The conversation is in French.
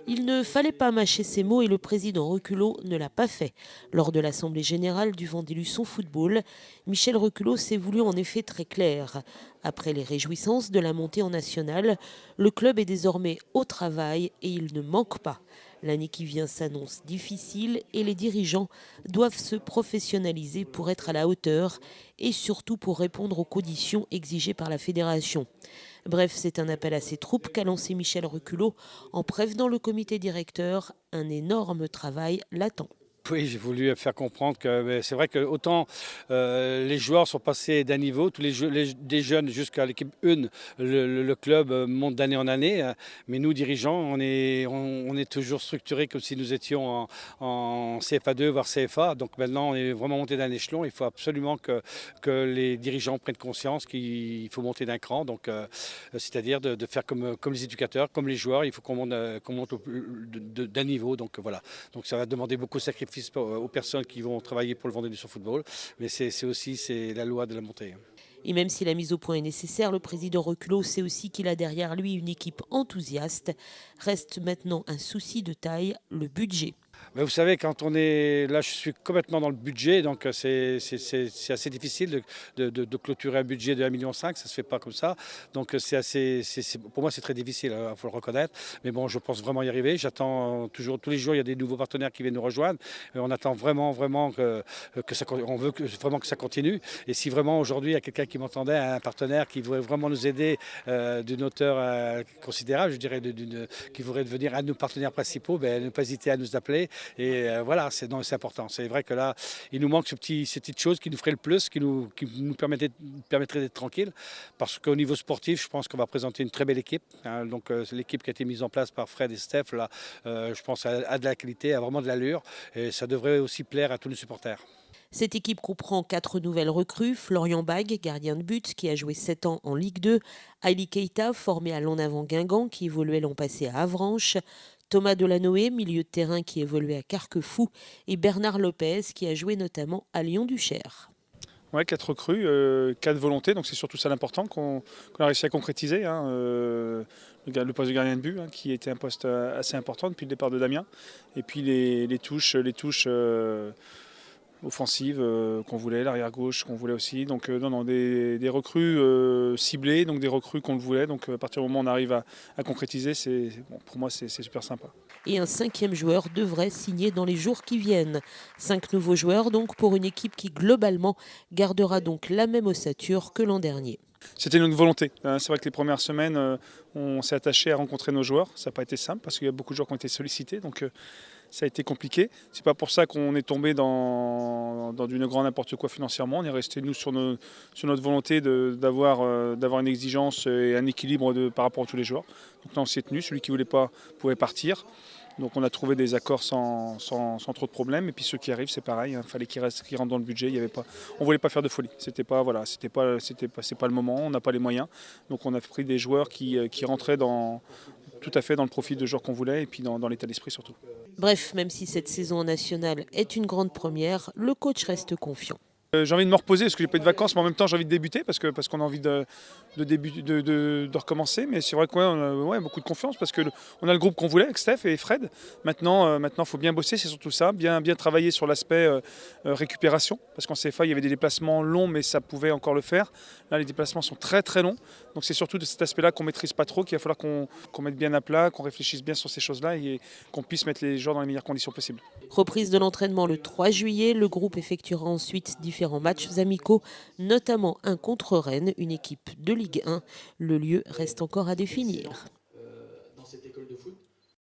Il ne fallait pas mâcher ses mots et le président Reculot ne l'a pas fait. Lors de l'Assemblée générale du Vendée-Luçon Football, Michel Reculot s'est voulu en effet très clair. Après les réjouissances de la montée en nationale, le club est désormais au travail et il ne manque pas. L'année qui vient s'annonce difficile et les dirigeants doivent se professionnaliser pour être à la hauteur et surtout pour répondre aux conditions exigées par la fédération. Bref, c'est un appel à ses troupes qu'a lancé Michel Reculot en prévenant le comité directeur. Un énorme travail l'attend. Oui, j'ai voulu faire comprendre que c'est vrai que autant les joueurs sont passés d'un niveau, tous des jeunes jusqu'à l'équipe 1, le club monte d'année en année, mais nous dirigeants, on est toujours structurés comme si nous étions en CFA2, voire CFA. Donc maintenant, on est vraiment monté d'un échelon. Il faut absolument que les dirigeants prennent conscience qu'il faut monter d'un cran. Donc, c'est-à-dire de faire comme les éducateurs, comme les joueurs, il faut qu'on monte d'un niveau. Donc voilà. Donc ça va demander beaucoup de sacrifices aux personnes qui vont travailler pour le Vendée-Luçon Football, mais c'est la loi de la montée. Et même si la mise au point est nécessaire, le président Reculot sait aussi qu'il a derrière lui une équipe enthousiaste. Reste maintenant un souci de taille, le budget. Mais vous savez, quand on est là, je suis complètement dans le budget, donc c'est assez difficile de clôturer un budget de 1,5 million, ça ne se fait pas comme ça. Donc pour moi, c'est très difficile, il faut le reconnaître. Mais bon, je pense vraiment y arriver. J'attends toujours, tous les jours, il y a des nouveaux partenaires qui viennent nous rejoindre. On attend vraiment on veut vraiment que ça continue. Et si vraiment aujourd'hui, il y a quelqu'un qui m'entendait, un partenaire qui voudrait vraiment nous aider d'une hauteur considérable, je dirais, qui voudrait devenir un de nos partenaires principaux, ne pas hésiter à nous appeler. Et voilà, c'est important. C'est vrai que là, il nous manque ces petites choses qui nous feraient le plus, qui nous permettraient d'être tranquilles. Parce qu'au niveau sportif, je pense qu'on va présenter une très belle équipe. Hein. Donc l'équipe qui a été mise en place par Fred et Steph, là, je pense a de la qualité, a vraiment de l'allure. Et ça devrait aussi plaire à tous nos supporters. Cette équipe comprend 4 nouvelles recrues. Florian Bag, gardien de but, qui a joué 7 ans en Ligue 2. Haïli Keita, formé à Lon-Avant Guingamp, qui évoluait l'an passé à Avranches. Thomas Delanoë, milieu de terrain qui évoluait à Carquefou. Et Bernard Lopez, qui a joué notamment à Lyon-du-Cher. Ouais, 4 recrues, 4 volontés, donc c'est surtout ça l'important qu'on a réussi à concrétiser. Hein, le poste de gardien de but, hein, qui était un poste assez important depuis le départ de Damien. Et puis les touches offensives qu'on voulait, l'arrière gauche qu'on voulait aussi. Donc non, des recrues ciblées, donc des recrues qu'on le voulait. Donc à partir du moment où on arrive à concrétiser, bon, pour moi c'est super sympa. Et un 5e joueur devrait signer dans les jours qui viennent. 5 nouveaux joueurs donc pour une équipe qui globalement gardera donc la même ossature que l'an dernier. C'était notre volonté. C'est vrai que les premières semaines, on s'est attaché à rencontrer nos joueurs. Ça n'a pas été simple parce qu'il y a beaucoup de joueurs qui ont été sollicités. Donc ça a été compliqué. C'est pas pour ça qu'on est tombé dans du grand n'importe quoi financièrement. On est resté nous sur notre volonté d'avoir une exigence et un équilibre par rapport à tous les joueurs. Donc là on s'y est tenu. Celui qui ne voulait pas pouvait partir. Donc on a trouvé des accords sans trop de problèmes. Et puis ceux qui arrivent, c'est pareil. Il fallait qu'ils rentrent dans le budget. On ne voulait pas faire de folie. C'est pas le moment. On n'a pas les moyens. Donc on a pris des joueurs qui rentraient tout à fait dans le profil de joueurs qu'on voulait et puis dans l'état d'esprit surtout. Bref, même si cette saison nationale est une grande première, le coach reste confiant. J'ai envie de me reposer parce que j'ai pas eu de vacances, mais en même temps j'ai envie de débuter parce qu'on a envie de recommencer. Mais c'est vrai qu'on a beaucoup de confiance parce qu'on a le groupe qu'on voulait avec Steph et Fred. Maintenant, faut bien bosser, c'est surtout ça, bien travailler sur l'aspect récupération. Parce qu'en CFA, il y avait des déplacements longs, mais ça pouvait encore le faire. Là, les déplacements sont très très longs. Donc c'est surtout de cet aspect-là qu'on maîtrise pas trop, qu'il va falloir qu'on mette bien à plat, qu'on réfléchisse bien sur ces choses-là et qu'on puisse mettre les joueurs dans les meilleures conditions possibles. Reprise de l'entraînement le 3 juillet, le groupe effectuera ensuite différents matchs amicaux, notamment un contre Rennes, une équipe de Ligue 1. Le lieu reste encore à définir.